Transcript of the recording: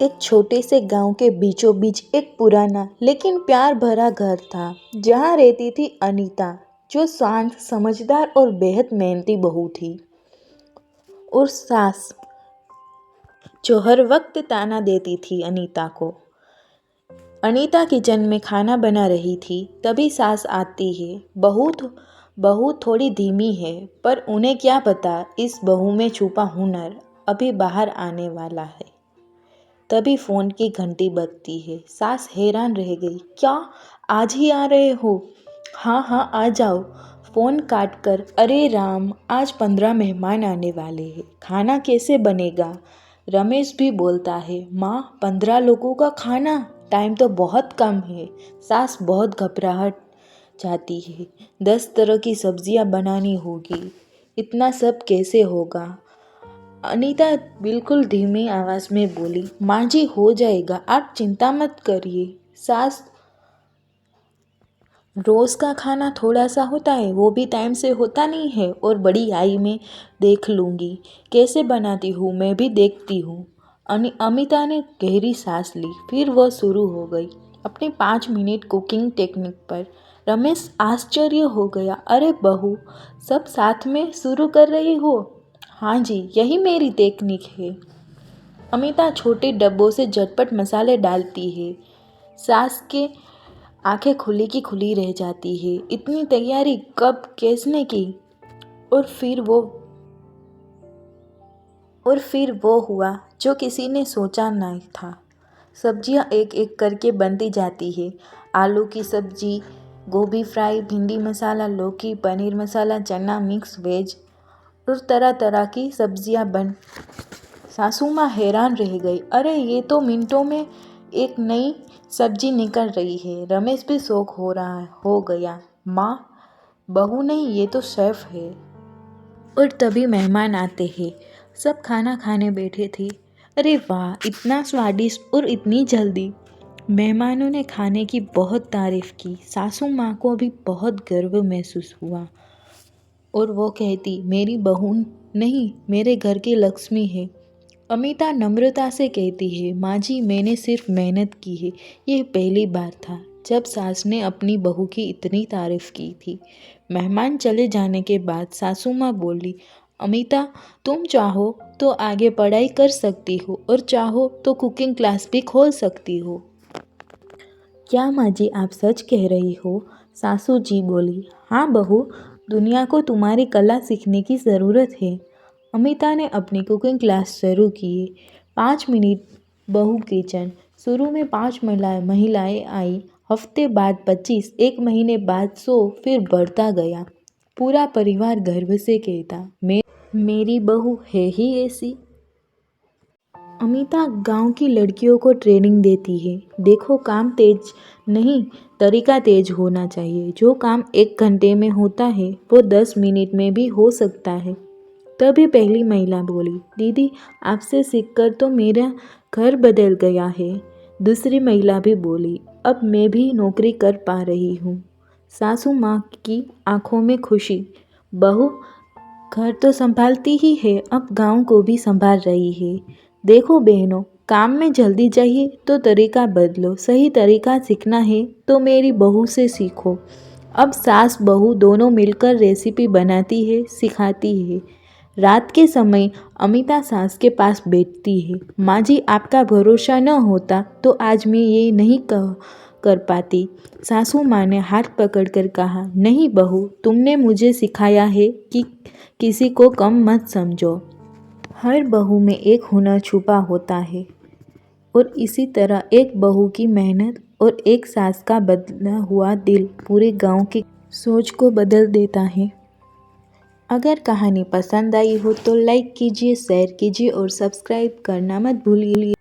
एक छोटे से गांव के बीचों बीच एक पुराना लेकिन प्यार भरा घर था जहां रहती थी अनीता, जो शांत, समझदार और बेहद मेहनती बहू थी। और सास, जो हर वक्त ताना देती थी अनीता को। अनीता किचन में खाना बना रही थी, तभी सास आती है। बहू थोड़ी धीमी है, पर उन्हें क्या पता इस बहू में छुपा हुनर अभी बाहर आने वाला है। तभी फोन की घंटी बजती है। सास हैरान रह गई। क्या आज ही आ रहे हो? हाँ हाँ, आ जाओ। फोन काट कर, अरे राम, आज 15 मेहमान आने वाले हैं, खाना कैसे बनेगा? रमेश भी बोलता है, माँ 15 लोगों का खाना, टाइम तो बहुत कम है। सास बहुत घबराहट जाती है। 10 तरह की सब्जियां बनानी होगी, इतना सब कैसे होगा? अनीता बिल्कुल धीमी आवाज में बोली, माँ जी हो जाएगा, आप चिंता मत करिए। सास, रोज का खाना थोड़ा सा होता है, वो भी टाइम से होता नहीं है। और बड़ी आई में देख लूँगी कैसे बनाती हूँ, मैं भी देखती हूँ। अमिता ने गहरी सांस ली, फिर वह शुरू हो गई अपने 5 मिनट कुकिंग टेक्निक पर। रमेश आश्चर्य हो गया, अरे बहू, सब साथ में शुरू कर रही हो? हाँ जी, यही मेरी टेक्निक है। अमिता छोटे डब्बों से झटपट मसाले डालती है। सास के आंखें खुली की खुली रह जाती है। इतनी तैयारी कब, किसने की? और फिर वो हुआ जो किसी ने सोचा नहीं था। सब्जियां एक एक करके बनती जाती है। आलू की सब्जी, गोभी फ्राई, भिंडी मसाला, लौकी, पनीर मसाला, चना मिक्स वेज और तरह तरह की सब्जियां बन। सासू माँ हैरान रह गई, अरे ये तो मिनटों में एक नई सब्जी निकल रही है। रमेश भी शौक हो गया, माँ, बहू नहीं, ये तो शेफ है। और तभी मेहमान आते हैं। सब खाना खाने बैठे थे। अरे वाह, इतना स्वादिष्ट और इतनी जल्दी! मेहमानों ने खाने की बहुत तारीफ की। सासू माँ को भी बहुत गर्व महसूस हुआ और वो कहती, मेरी बहू नहीं, मेरे घर की लक्ष्मी है। अमिता नम्रता से कहती है, माँ जी, मैंने सिर्फ मेहनत की है। ये पहली बार था जब सास ने अपनी बहू की इतनी तारीफ की थी। मेहमान चले जाने के बाद सासू माँ बोली, अमिता, तुम चाहो तो आगे पढ़ाई कर सकती हो और चाहो तो कुकिंग क्लास भी खोल सकती हो। क्या माँ जी, आप सच कह रही हो? सासू जी बोली, हाँ बहू, दुनिया को तुम्हारी कला सीखने की ज़रूरत है। अमिता ने अपनी कुकिंग क्लास शुरू की। 5 मिनट बहू किचन। शुरू में 5 महिलाएं आई, हफ्ते बाद 25, 1 महीने बाद 100, फिर बढ़ता गया। पूरा परिवार गर्व से कहता, मेरी बहू है ही ऐसी। अमिता गांव की लड़कियों को ट्रेनिंग देती है। देखो, काम तेज नहीं, तरीका तेज होना चाहिए। जो काम 1 घंटे में होता है वो 10 मिनट में भी हो सकता है। तभी पहली महिला बोली, दीदी, आपसे सीखकर तो मेरा घर बदल गया है। दूसरी महिला भी बोली, अब मैं भी नौकरी कर पा रही हूँ। सासू माँ की आंखों में खुशी। बहू घर तो संभालती ही है, अब गांव को भी संभाल रही है। देखो बहनों, काम में जल्दी चाहिए तो तरीका बदलो, सही तरीका सीखना है तो मेरी बहू से सीखो। अब सास बहू दोनों मिलकर रेसिपी बनाती है, सिखाती है। रात के समय अमिता सास के पास बैठती है। माँ जी, आपका भरोसा न होता तो आज मैं ये नहीं कर पाती। सासू माँ ने हाथ पकड़कर कहा, नहीं बहू, तुमने मुझे सिखाया है कि किसी को कम मत समझो। हर बहू में एक हुनर छुपा होता है और इसी तरह एक बहू की मेहनत और एक सास का बदला हुआ दिल पूरे गांव की सोच को बदल देता है। अगर कहानी पसंद आई हो तो लाइक कीजिए, शेयर कीजिए और सब्सक्राइब करना मत भूलिए।